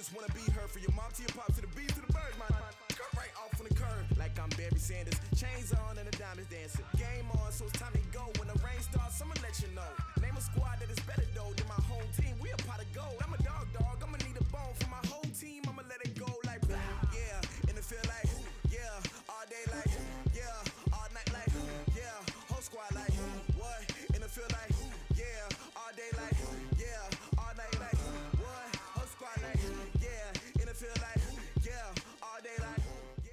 just wanna be her. For your mom to your pop to the beat to the bird, man. Cut right off on the curb like I'm Barry Sanders. Chains on and the diamonds dancing. Game on, so it's time to go. When the rain starts, I'ma let you know. Name a squad that is better though than my home team. We a pot of gold. I'm a dog. I'ma need a bone for my whole team. I'ma let it go like yeah. In the field like yeah. All day like yeah. All night like yeah. Whole squad like what? In the field like yeah. All day like yeah. All night like what? Whole squad like yeah. In the field like yeah. All day like yeah.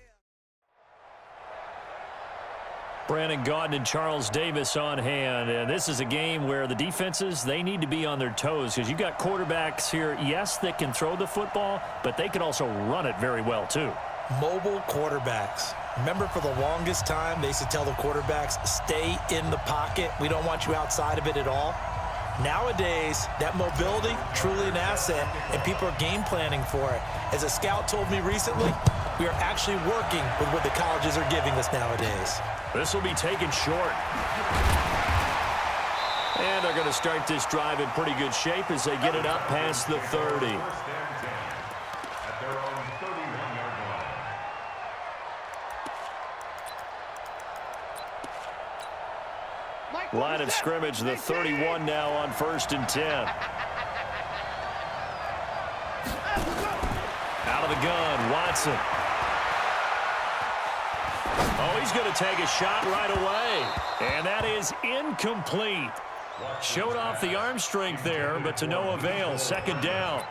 Brandon Gaudin and Charles Davis on hand, and this is a game where the defenses, they need to be on their toes because you got quarterbacks here, yes, that can throw the football, but they can also run it very well too. Mobile quarterbacks. Remember, for the longest time, they used to tell the quarterbacks, stay in the pocket. We don't want you outside of it at all. Nowadays, that mobility, truly an asset, and people are game planning for it. As a scout told me recently, we are actually working with what the colleges are giving us nowadays. This will be taken short. And they're going to start this drive in pretty good shape as they get it up past the 30. Line of scrimmage, the 31 now on 1st and 10. Out of the gun, Watson. Oh, he's going to take a shot right away. And that is incomplete. Showed off the arm strength there, but to no avail. 2nd down.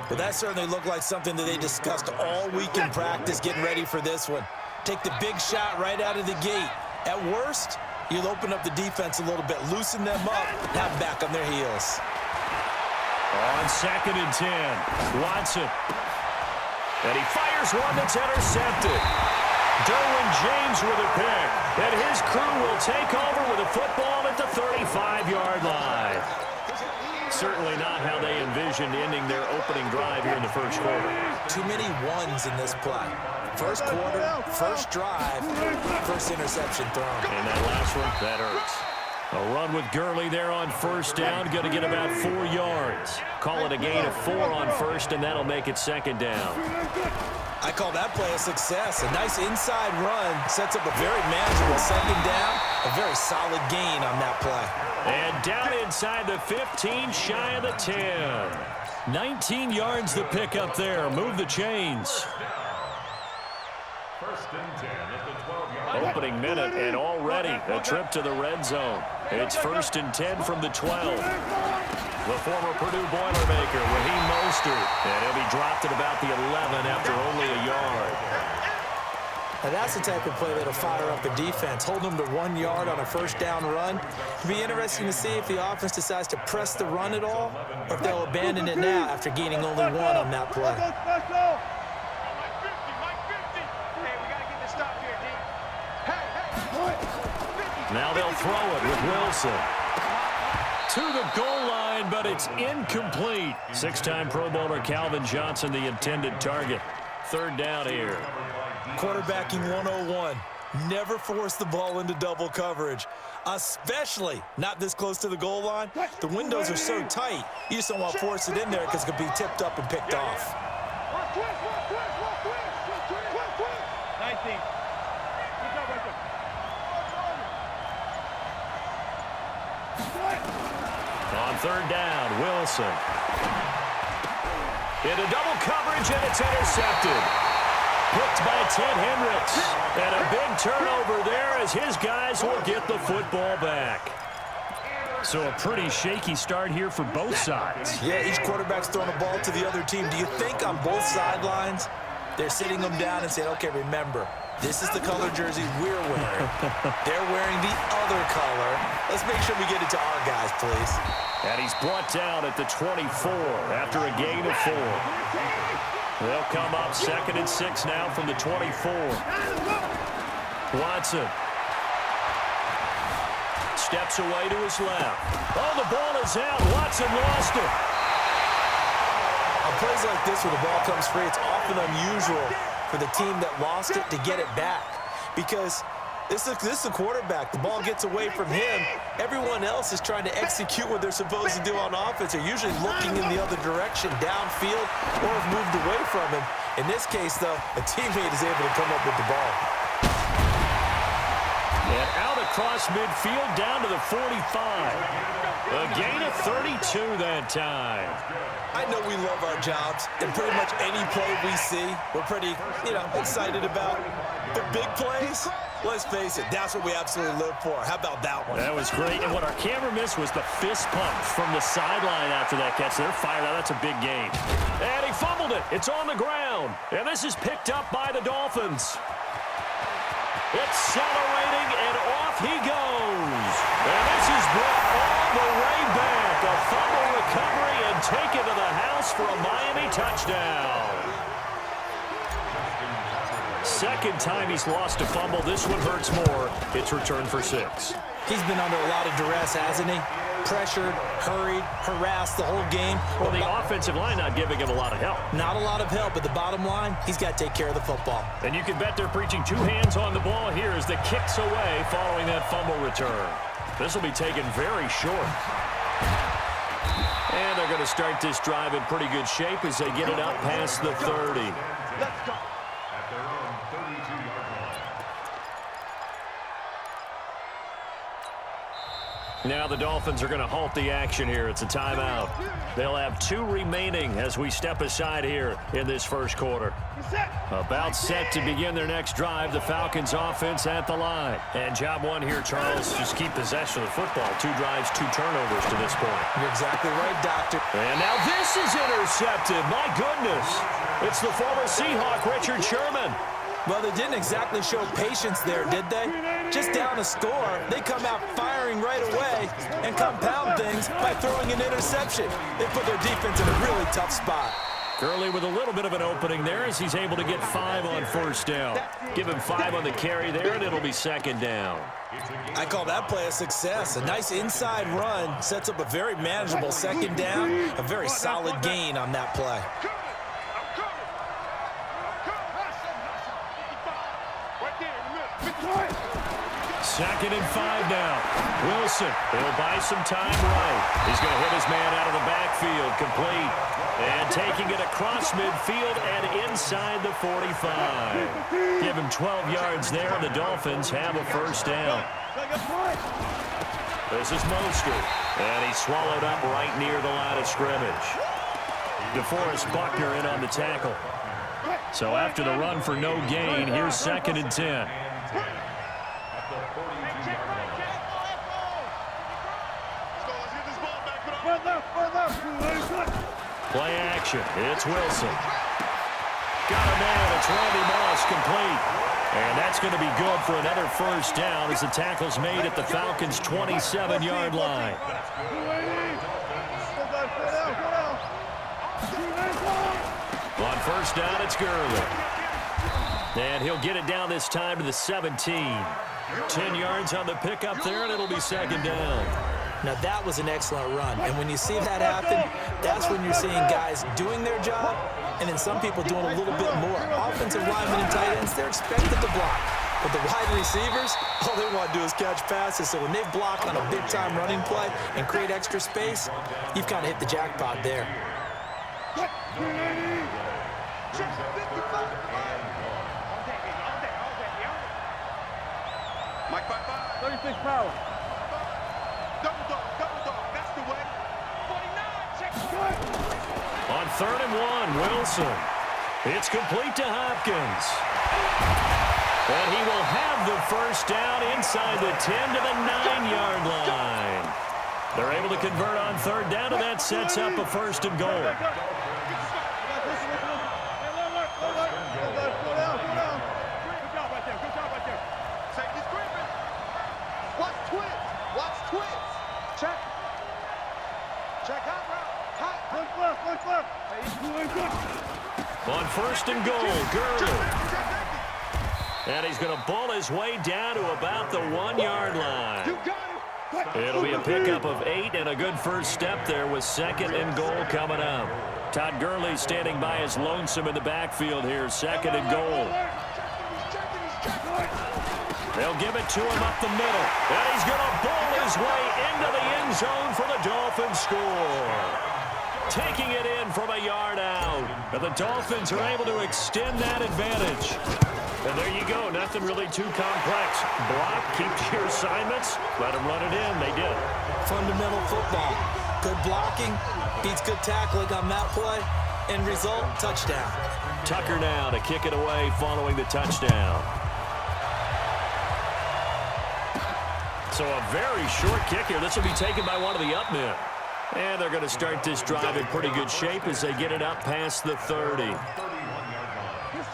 Well, that certainly looked like something that they discussed all week in practice, getting ready for this one. Take the big shot right out of the gate. At worst, you'll open up the defense a little bit, loosen them up, have them back on their heels. On 2nd and 10, Watson. And he fires one that's intercepted. Derwin James with a pick. And his crew will take over with a football at the 35-yard line. Certainly not how they envisioned ending their opening drive here in the first quarter. Too many ones in this play. First quarter, first drive, first interception thrown. And that last one, that hurts. A run with Gurley there on 1st down, going to get about 4 yards. Call it a gain of 4 on 1st, and that'll make it 2nd down. I call that play a success. A nice inside run sets up a very manageable 2nd down. A very solid gain on that play. And down inside the 15, shy of the 10. 19 yards the pick up there. Move the chains. Opening minute, and already a trip to the red zone. It's 1st and 10 from the 12. The former Purdue Boilermaker, Raheem Mostert, and he'll be dropped at about the 11 after only a yard. Now that's the type of play that'll fire up a defense. Hold them to 1 yard on a 1st down run. It'll be interesting to see if the offense decides to press the run at all, or if they'll abandon it now after gaining only 1 on that play. Now they'll throw it with Wilson. To the goal line, but it's incomplete. 6-time Pro Bowler Calvin Johnson, the intended target. 3rd down here. Quarterbacking 101. Never force the ball into double coverage, especially not this close to the goal line. The windows are so tight, you just don't want to force it in there because it could be tipped up and picked off. 19. On 3rd down, Wilson. Into double coverage, and it's intercepted. Picked by Ted Hendricks. And a big turnover there as his guys will get the football back. So a pretty shaky start here for both sides. Yeah, each quarterback's throwing a ball to the other team. Do you think on both sidelines they're sitting them down and saying, okay, remember, this is the color jersey we're wearing. They're wearing the other color. Let's make sure we get it to our guys, please. And he's brought down at the 24 after a gain of 4. They'll come up 2nd and 6 now from the 24. Watson. Steps away to his left. Oh, the ball is out. Watson lost it. On plays like this where the ball comes free, it's often unusual for the team that lost it to get it back. Because This is a quarterback. The ball gets away from him. Everyone else is trying to execute what they're supposed to do on offense. They're usually looking in the other direction, downfield, or have moved away from him. In this case, though, a teammate is able to come up with the ball. And out across midfield down to the 45. A gain of 32 that time. I know we love our jobs, and pretty much any play we see, we're pretty, excited about. But big plays, let's face it, that's what we absolutely live for. How about that one? That was great, and what our camera missed was the fist pump from the sideline after that catch. They're fired out. That's a big gain. And he fumbled it. It's on the ground, and this is picked up by the Dolphins. Accelerating, and off he goes. And this is brought all the way back. A fumble recovery and taken to the house for a Miami touchdown. Second time he's lost a fumble. This one hurts more. It's returned for 6. He's been under a lot of duress, hasn't he? Pressured, hurried, harassed the whole game. Well, the offensive line not giving him a lot of help. Not a lot of help, but the bottom line, he's got to take care of the football. And you can bet they're preaching 2 hands on the ball here as the kick's away following that fumble return. This will be taken very short. And they're going to start this drive in pretty good shape as they get it up past the 30. Let's go. Now the Dolphins are going to halt the action here. It's a timeout. They'll have 2 remaining as we step aside here in this first quarter. About set to begin their next drive. The Falcons offense at the line. And job 1 here, Charles, just keep possession of the football. 2 drives, 2 turnovers to this point. You're exactly right, Doctor. And now this is intercepted. My goodness. It's the former Seahawk, Richard Sherman. Well, they didn't exactly show patience there, did they? Just down a score, they come out firing right away and compound things by throwing an interception. They put their defense in a really tough spot. Gurley with a little bit of an opening there as he's able to get 5 on first down. Give him 5 on the carry there, and it'll be second down. I call that play a success. A nice inside run sets up a very manageable second down, a very solid gain on that play. Second and 5 now. Wilson, he'll buy some time right. He's going to hit his man out of the backfield, complete. And taking it across midfield and inside the 45. Give him 12 yards there, and the Dolphins have a first down. This is Mostert, and he's swallowed up right near the line of scrimmage. DeForest Buckner in on the tackle. So after the run for no gain, here's second and 10. Play action. It's Wilson. Got a man. It's Randy Moss, complete. And that's going to be good for another first down as the tackle's made at the Falcons' 27-yard line. On first down, it's Gurley. And he'll get it down this time to the 17. 10 yards on the pickup there, and it'll be second down. Now, that was an excellent run. And when you see that happen, that's when you're seeing guys doing their job and then some people doing a little bit more. Offensive linemen and tight ends, they're expected to block. But the wide receivers, all they want to do is catch passes. So when they block on a big-time running play and create extra space, you've kind of hit the jackpot there. Mike, 36 power. Double dog, that's the way. 49, check. On 3rd and 1, Wilson. It's complete to Hopkins. And he will have the first down inside the 10 to the 9-yard line. They're able to convert on 3rd down, and that sets up a 1st and goal. On 1st and goal, Gurley. And he's going to ball his way down to about the 1-yard line. It'll be a pickup of 8 and a good first step there with 2nd and goal coming up. Todd Gurley standing by his lonesome in the backfield here, 2nd and goal. They'll give it to him up the middle. And he's going to bowl his way into the end zone for the Dolphins score. Taking it in from a yard out. And the Dolphins are able to extend that advantage. And there you go. Nothing really too complex. Block, keep your assignments, let them run it in. They did. Fundamental football. Good blocking beats good tackling on that play. End result, touchdown. Tucker now to kick it away following the touchdown. So a very short kick here. This will be taken by one of the up men. And they're going to start this drive in pretty good shape as they get it up past the 30.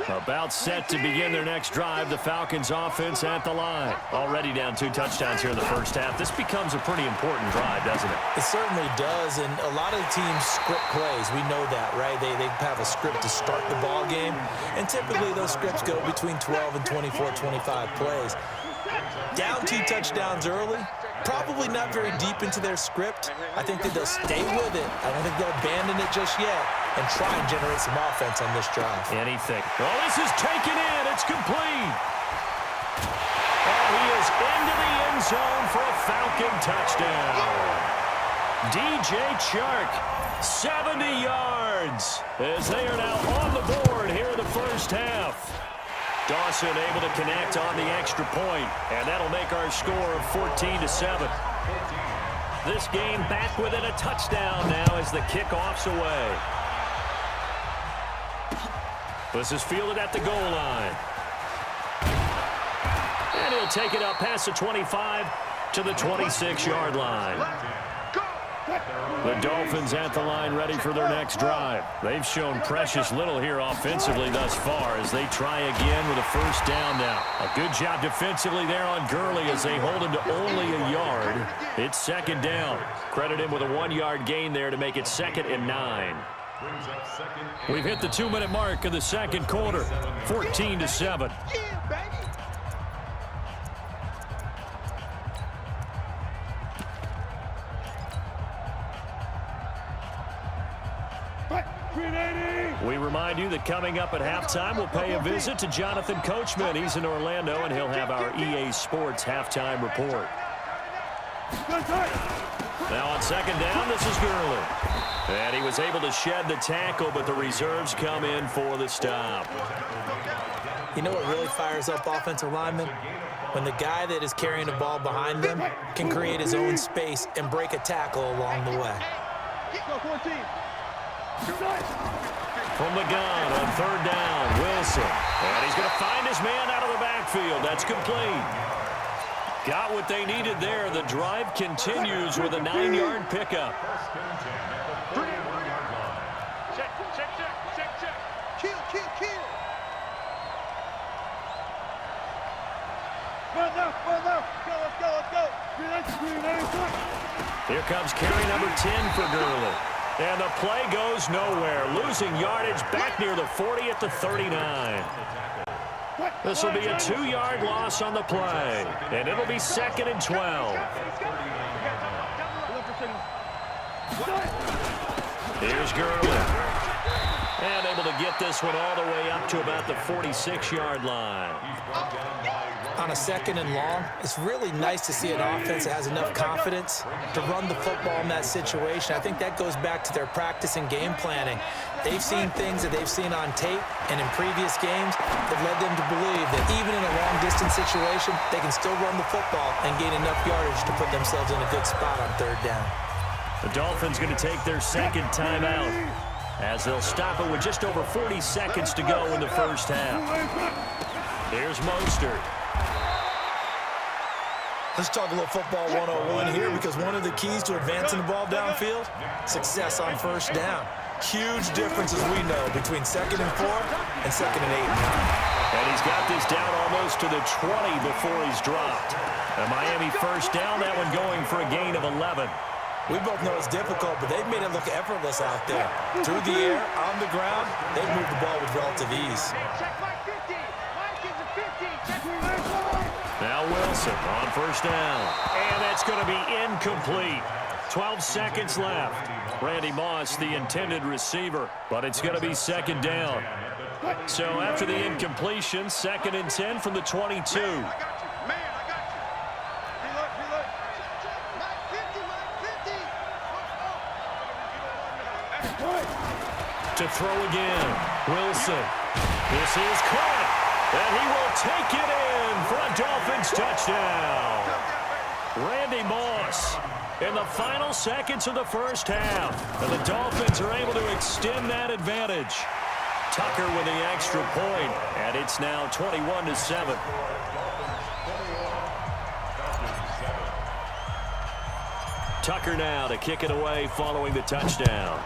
About set to begin their next drive. The Falcons offense at the line. Already down 2 touchdowns here in the first half. This becomes a pretty important drive, doesn't it? It certainly does, and a lot of the teams script plays. We know that, right? They have a script to start the ball game, and typically those scripts go between 12 and 24, 25 plays. Down 2 touchdowns early, probably not very deep into their script. I think that they'll stay with it. I don't think they'll abandon it just yet and try and generate some offense on this drive. Anything. Oh, this is taken in. It's complete. And he is into the end zone for a Falcon touchdown. DJ Chark, 70 yards, as they are now on the board here in the first half. Dawson able to connect on the extra point, and that'll make our score of 14-7. This game back within a touchdown now as the kickoff's away. This is fielded at the goal line. And he'll take it up past the 25 to the 26-yard line. The Dolphins at the line ready for their next drive. They've shown precious little here offensively thus far as they try again with a first down now. A good job defensively there on Gurley as they hold him to only a yard. It's second down. Credit him with a 1-yard gain there to make it 2nd and 9. We've hit the 2-minute mark of the second quarter. 14-7. We remind you that coming up at halftime, we'll pay a visit to Jonathan Coachman. He's in Orlando, and he'll have our EA Sports halftime report. Now on second down, this is Gurley. And he was able to shed the tackle, but the reserves come in for the stop. You know what really fires up offensive linemen? When the guy that is carrying the ball behind them can create his own space and break a tackle along the way. From the gun on third down, Wilson. And he's going to find his man out of the backfield. That's complete. Got what they needed there. The drive continues with a 9-yard pickup. Check. Kill. Run now. Let's go. Here comes carry number 10 for Gurley. And the play goes nowhere. Losing yardage back near the 40 at the 39. This will be a 2-yard loss on the play. And it'll be 2nd and 12. Here's Gurley. And able to get this one all the way up to about the 46-yard line. On a 2nd and long, it's really nice to see an offense that has enough confidence to run the football in that situation. I think that goes back to their practice and game planning. They've seen things that they've seen on tape and in previous games that led them to believe that even in a long-distance situation, they can still run the football and gain enough yardage to put themselves in a good spot on third down. The Dolphins going to take their second timeout as they'll stop it with just over 40 seconds to go in the first half. Here's Mostert. Let's talk a little football 101 here, because one of the keys to advancing the ball downfield, success on first down. Huge difference, as we know, between 2nd and 4 and 2nd and 8. And he's got this down almost to the 20 before he's dropped. A Miami first down, that one going for a gain of 11. We both know it's difficult, but they've made it look effortless out there. Through the air, on the ground, they've moved the ball with relative ease. Now Wilson on first down. And that's going to be incomplete. 12 seconds left. Randy Moss, the intended receiver, but it's going to be 2nd down. So after the incompletion, 2nd and 10 from the 22. to throw again. Wilson. This is caught. And he will take it in for a Dolphins touchdown. Randy Moss in the final seconds of the first half. And the Dolphins are able to extend that advantage. Tucker with the extra point, and it's now 21-7. Tucker now to kick it away following the touchdown.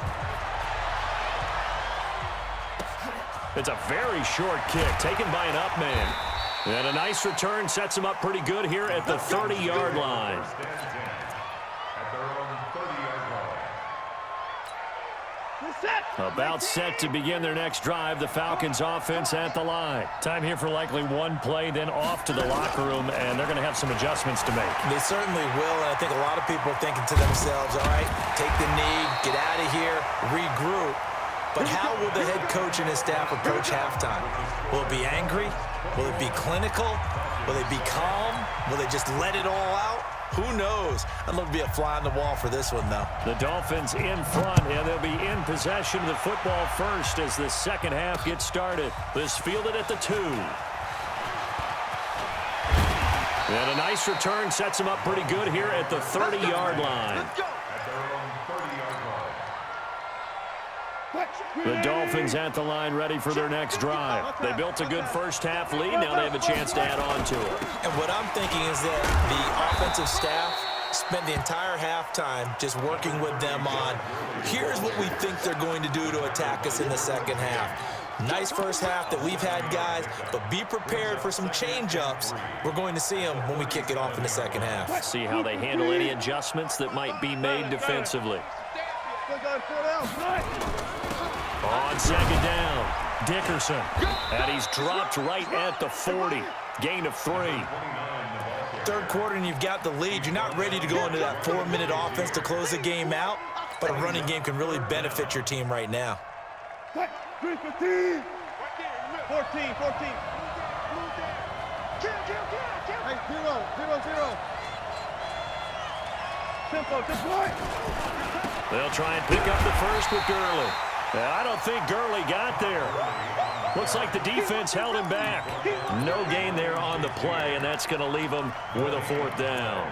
It's a very short kick taken by an up man. And a nice return sets him up pretty good here at the 30-yard line. About set to begin their next drive. The Falcons offense at the line. Time here for likely one play, then off to the locker room, and they're going to have some adjustments to make. They certainly will, and I think a lot of people are thinking to themselves, all right, take the knee, get out of here, regroup. But how will the head coach and his staff approach halftime? Will it be angry? Will it be clinical? Will they be calm? Will they just let it all out? Who knows? I'd love to be a fly on the wall for this one, though. The Dolphins in front, and they'll be in possession of the football first as the second half gets started. This fielded at the 2. And a nice return sets them up pretty good here at the 30-yard line. The Dolphins at the line ready for their next drive. They built a good first half lead. Now they have a chance to add on to it. And what I'm thinking is that the offensive staff spent the entire halftime just working with them on, here's what we think they're going to do to attack us in the second half. Nice first half that we've had, guys, but be prepared for some change-ups. We're going to see them when we kick it off in the second half. See how they handle any adjustments that might be made defensively. On second down, Dickerson. And he's dropped right at the 40. Gain of 3. Third quarter and you've got the lead. You're not ready to go into that 4-minute offense to close the game out, but a running game can really benefit your team right now. 14. Hey, 0. Tempo, They'll try and pick up the first with Gurley. I don't think Gurley got there. Looks like the defense held him back. No gain there on the play, and that's going to leave him with a 4th down.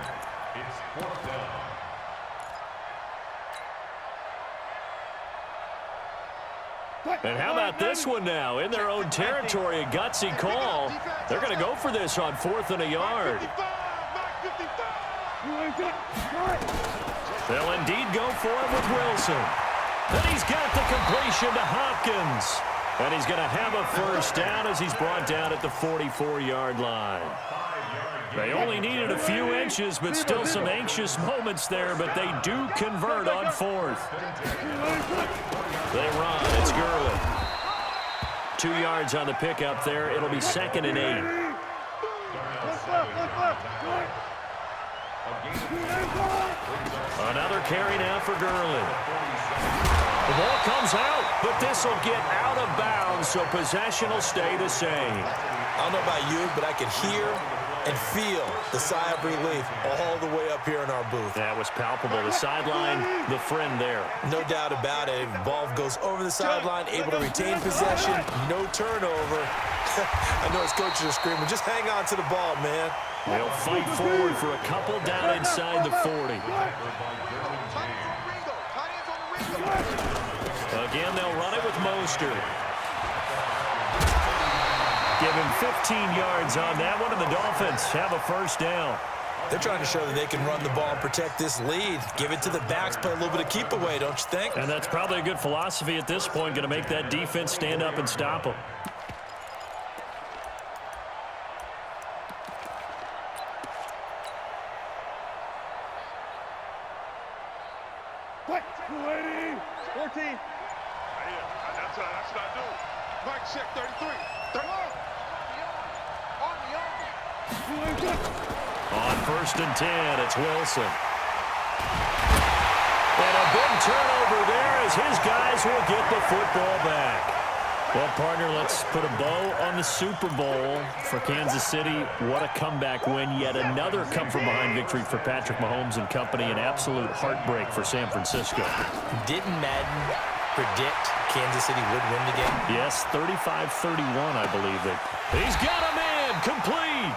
And how about this one now? In their own territory, a gutsy call. They're going to go for this on 4th and a yard. They'll indeed go for it with Wilson. Then he's got the completion to Hopkins. And he's going to have a first down as he's brought down at the 44-yard line. They only needed a few inches, but still some anxious moments there, but they do convert on 4th. They run. It's Gurley. 2 yards on the pickup there. It'll be 2nd and 8. Another carry now for Gurley. The ball comes out, but this will get out of bounds, so possession will stay the same. I don't know about you, but I could hear and feel the sigh of relief all the way up here in our booth. That was palpable. The sideline, the friend there. No doubt about it. Ball goes over the sideline, able to retain possession, no turnover. I know his coaches are screaming, just hang on to the ball, man. They'll fight forward for a couple down inside the 40. Again, they'll run it with Mostert. Give him 15 yards on that one, and the Dolphins have a first down. They're trying to show that they can run the ball and protect this lead. Give it to the backs, play a little bit of keep away, don't you think? And that's probably a good philosophy at this point, going to make that defense stand up and stop them. What? 14. That's what I do. Mike check 33. 31. On 1st and 10, it's Wilson. And a big turnover there as his guys will get the football back. Well, partner, let's put a bow on the Super Bowl for Kansas City. What a comeback win. Yet another come-from-behind victory for Patrick Mahomes and company. An absolute heartbreak for San Francisco. Didn't Madden predict Kansas City would win the game? Yes, 35-31, I believe it. He's got him in, complete.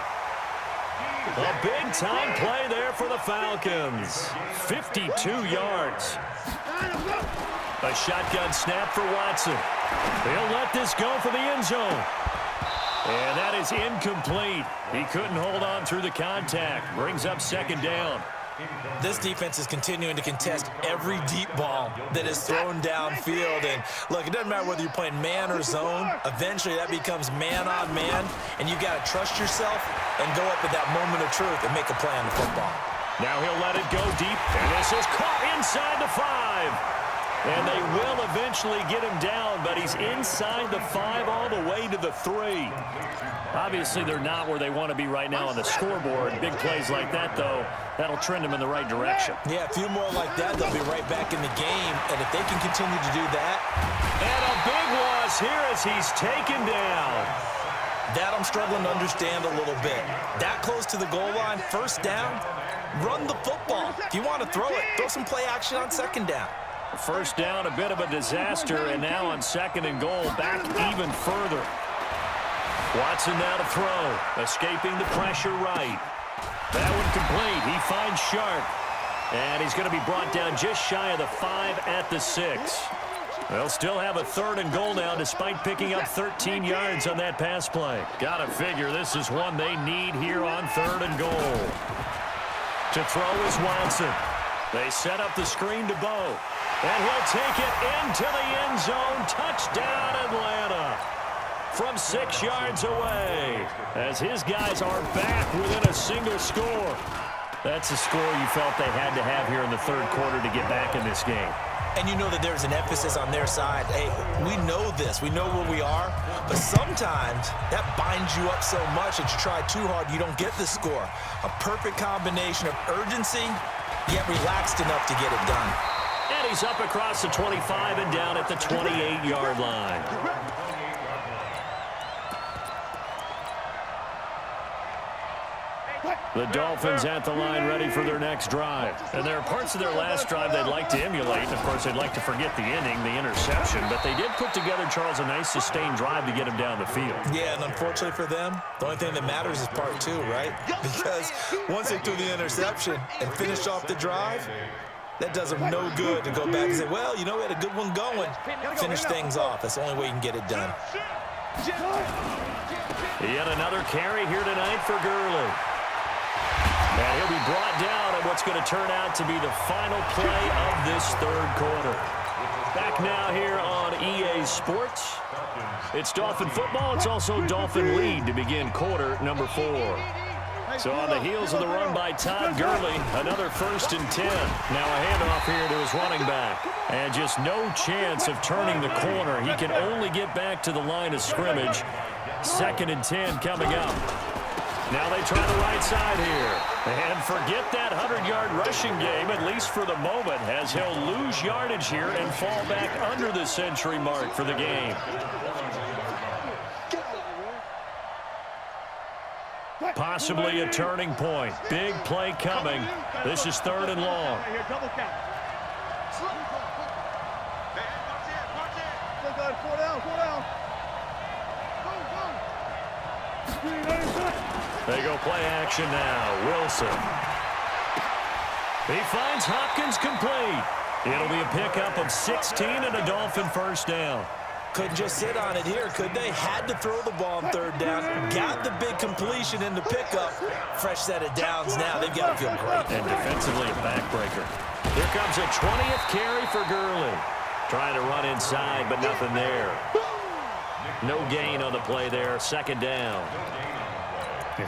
A big-time play there for the Falcons. 52 yards. A shotgun snap for Watson. He'll let this go for the end zone. And that is incomplete. He couldn't hold on through the contact. Brings up second down. This defense is continuing to contest every deep ball that is thrown downfield. And, look, it doesn't matter whether you're playing man or zone. Eventually, that becomes man on man. And you've got to trust yourself and go up at that moment of truth and make a play on the football. Now he'll let it go deep. And this is caught inside the 5. And they will eventually get him down, but he's inside the 5 all the way to the 3. Obviously, they're not where they want to be right now on the scoreboard. Big plays like that, though, that'll trend them in the right direction. Yeah, a few more like that, they'll be right back in the game. And if they can continue to do that. And a big loss here as he's taken down. That I'm struggling to understand a little bit. That close to the goal line, first down, run the football. If you want to throw it, throw some play action on second down. First down, a bit of a disaster, and now on second and goal, back even further. Watson now to throw, escaping the pressure right. That one complete. He finds Sharp, and he's going to be brought down just shy of the 5 at the 6. They'll still have a third and goal now despite picking up 13 yards on that pass play. Got to figure this is one they need here on third and goal. To throw is Watson. They set up the screen to Bo. And he'll take it into the end zone. Touchdown, Atlanta. From 6 yards away. As his guys are back within a single score. That's a score you felt they had to have here in the third quarter to get back in this game. And you know that there's an emphasis on their side. Hey, we know this. We know where we are. But sometimes that binds you up so much that you try too hard, you don't get the score. A perfect combination of urgency, yet relaxed enough to get it done. And he's up across the 25 and down at the 28-yard line. The Dolphins at the line ready for their next drive. And there are parts of their last drive they'd like to emulate. And, of course, they'd like to forget the inning, the interception. But they did put together, Charles, a nice sustained drive to get him down the field. Yeah, and unfortunately for them, the only thing that matters is part 2, right? Because once they threw the interception and finished off the drive, that does them no good to go back and say, well, you know, we had a good one going. Finish things off. That's the only way you can get it done. Yet another carry here tonight for Gurley. And he'll be brought down at what's going to turn out to be the final play of this third quarter. Back now here on EA Sports. It's Dolphin football. It's also Dolphin lead to begin quarter number 4. So on the heels of the run by Todd Gurley, another 1st and 10. Now a handoff here to his running back. And just no chance of turning the corner. He can only get back to the line of scrimmage. 2nd and 10 coming up. Now they try the right side here. And forget that 100-yard rushing game, at least for the moment, as he'll lose yardage here and fall back under the century mark for the game. Possibly a turning point. Big play coming. This is 3rd and long. They go play action now. Wilson. He finds Hopkins complete. It'll be a pickup of 16 and a Dolphin first down. Couldn't just sit on it here, could they? Had to throw the ball on 3rd down. Got the big completion in the pickup. Fresh set of downs now. They've got to feel great. And defensively, a backbreaker. Here comes a 20th carry for Gurley. Trying to run inside, but nothing there. No gain on the play there. 2nd down.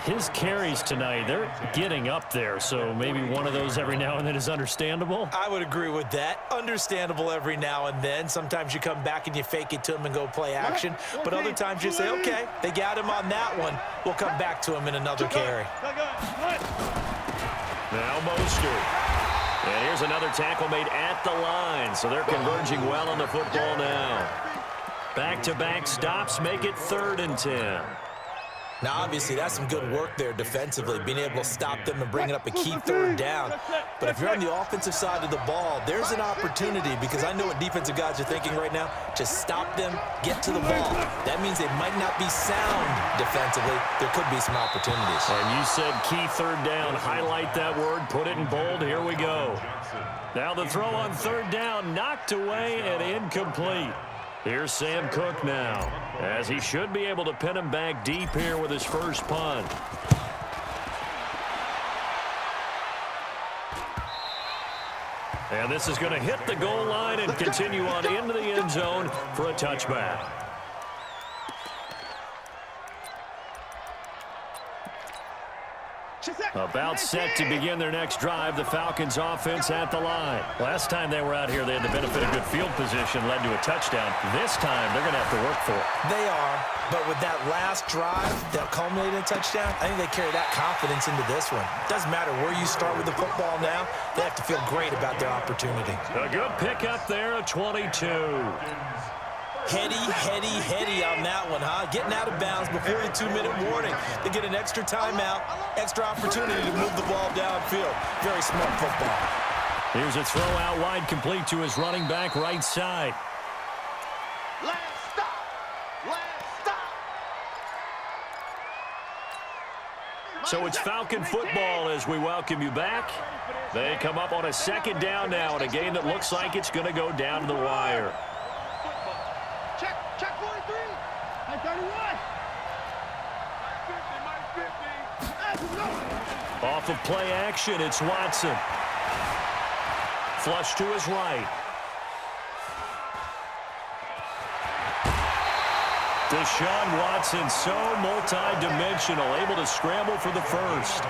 His carries tonight, they're getting up there, so maybe one of those every now and then is understandable. I would agree with that. Understandable every now and then. Sometimes you come back and you fake it to him and go play action. But other times you say, okay, they got him on that one. We'll come back to him in another carry. Now Mostert. And here's another tackle made at the line, so they're converging well on the football now. Back-to-back stops make it 3rd and 10. Now, obviously, that's some good work there defensively, being able to stop them and bringing up a key third down. But if you're on the offensive side of the ball, there's an opportunity, because I know what defensive guys are thinking right now. Just stop them, get to the ball. That means they might not be sound defensively. There could be some opportunities. And you said key third down. Highlight that word, put it in bold. Here we go. Now the throw on third down, knocked away and incomplete. Here's Sam Cook now, as he should be able to pin him back deep here with his first punt. And this is going to hit the goal line and continue on into the end zone for a touchback. About set to begin their next drive, the Falcons offense at the line. Last time they were out here, they had the benefit of good field position, led to a touchdown. This time, they're going to have to work for it. They are, but with that last drive that culminated in a touchdown, I think they carry that confidence into this one. Doesn't matter where you start with the football now, they have to feel great about their opportunity. A good pickup there, a 22. Heady on that one, huh? Getting out of bounds before the 2-minute warning. They get an extra timeout, extra opportunity to move the ball downfield. Very smart football. Here's a throw out wide, complete to his running back right side. Last stop. So it's Falcon football as we welcome you back. They come up on a second down now in a game that looks like it's going to go down to the wire. Check 43. At 31. Off of play action, it's Watson. Flush to his right. Deshaun Watson, so multi-dimensional, able to scramble for the first.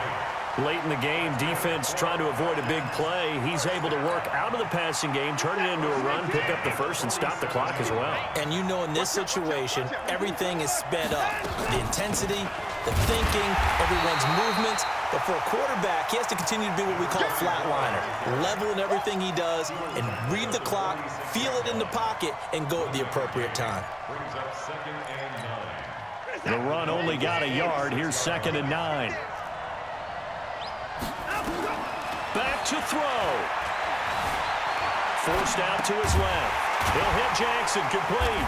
Late in the game, defense trying to avoid a big play. He's able to work out of the passing game, turn it into a run, pick up the first, and stop the clock as well. And you know in this situation, everything is sped up. The intensity, the thinking, everyone's movements. But for a quarterback, he has to continue to be what we call a flatliner. Level in everything he does and read the clock, feel it in the pocket, and go at the appropriate time. The run only got a yard. Here's 2nd and 9. Back to throw. Forced out to his left. He'll hit Jackson, complete.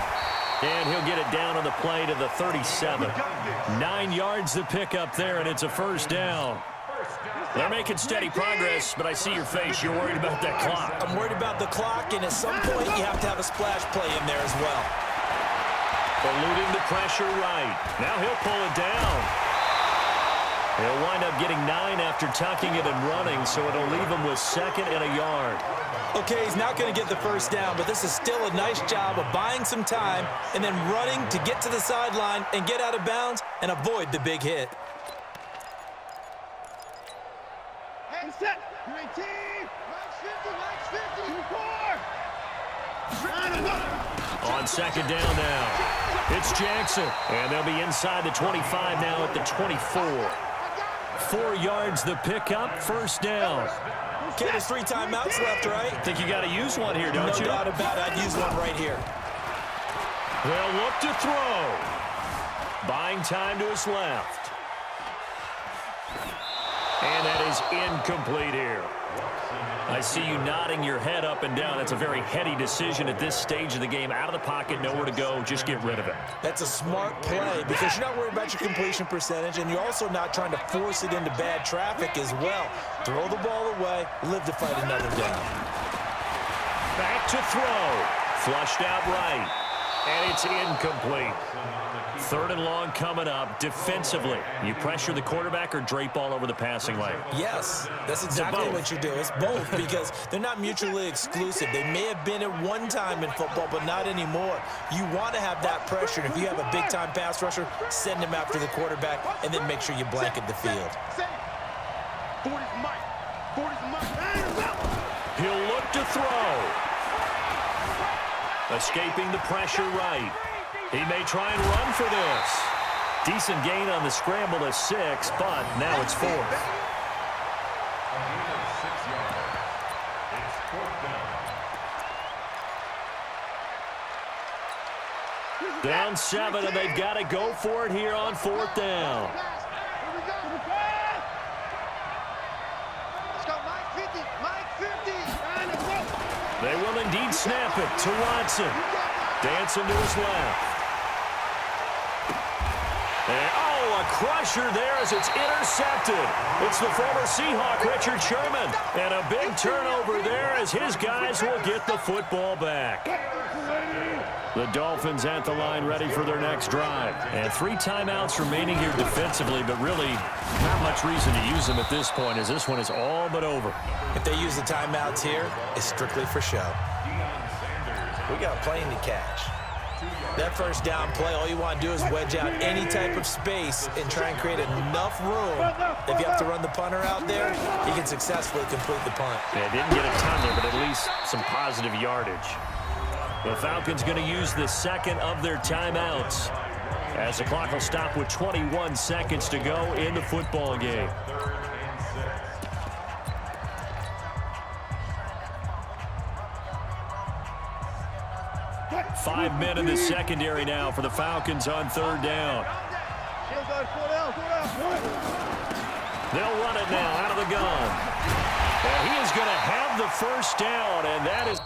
And he'll get it down on the play to the 37. 9 yards to pick up there, and it's a first down. They're making steady progress, but I see your face. You're worried about that clock. I'm worried about the clock, and at some point you have to have a splash play in there as well. Eluding the pressure right. Now he'll pull it down. He'll wind up getting 9 after tucking it and running, so it'll leave him with 2nd and a yard. Okay, he's not going to get the first down, but this is still a nice job of buying some time and then running to get to the sideline and get out of bounds and avoid the big hit. Head set. You're 18. Max 50. 4. On 2nd down now, it's Jackson. And they'll be inside the 25 now at the 24. 4 yards the pickup, first down. Okay, there's 3 timeouts left, right? Think you got to use one here, don't you? No doubt about it. I'd use one right here. They'll look to throw. Buying time to his left. And that is incomplete here. I see you nodding your head up and down. That's a very heady decision at this stage of the game. Out of the pocket, nowhere to go. Just get rid of it. That's a smart play because you're not worried about your completion percentage, and you're also not trying to force it into bad traffic as well. Throw the ball away, live to fight another down. Back to throw. Flushed out right. And it's incomplete. 3rd and long coming up. Defensively, you pressure the quarterback or drape all over the passing lane? Yes, that's exactly what you do. It's both because they're not mutually exclusive. They may have been at one time in football, but not anymore. You want to have that pressure. And if you have a big-time pass rusher, send him after the quarterback and then make sure you blanket the field. 40's Mike. 40's Mike. He'll look to throw. Escaping the pressure right. He may try and run for this. Decent gain on the scramble to 6, but now it's 4th. Down 7, and they've got to go for it here on 4th down. They will indeed snap it to Watson. Dancing to his left. And, oh, a crusher there as it's intercepted. It's the former Seahawk, Richard Sherman. And a big turnover there as his guys will get the football back. The Dolphins at the line ready for their next drive. And 3 timeouts remaining here defensively, but really not much reason to use them at this point as this one is all but over. If they use the timeouts here, it's strictly for show. We got a plane to catch. That first down play, all you want to do is wedge out any type of space and try and create enough room. If you have to run the punter out there, he can successfully complete the punt. Yeah, didn't get a ton there, but at least some positive yardage. The Falcons going to use the second of their timeouts as the clock will stop with 21 seconds to go in the football game. Five men in the secondary now for the Falcons on 3rd down. They'll run it now out of the gun. And he is going to have the first down, and that is...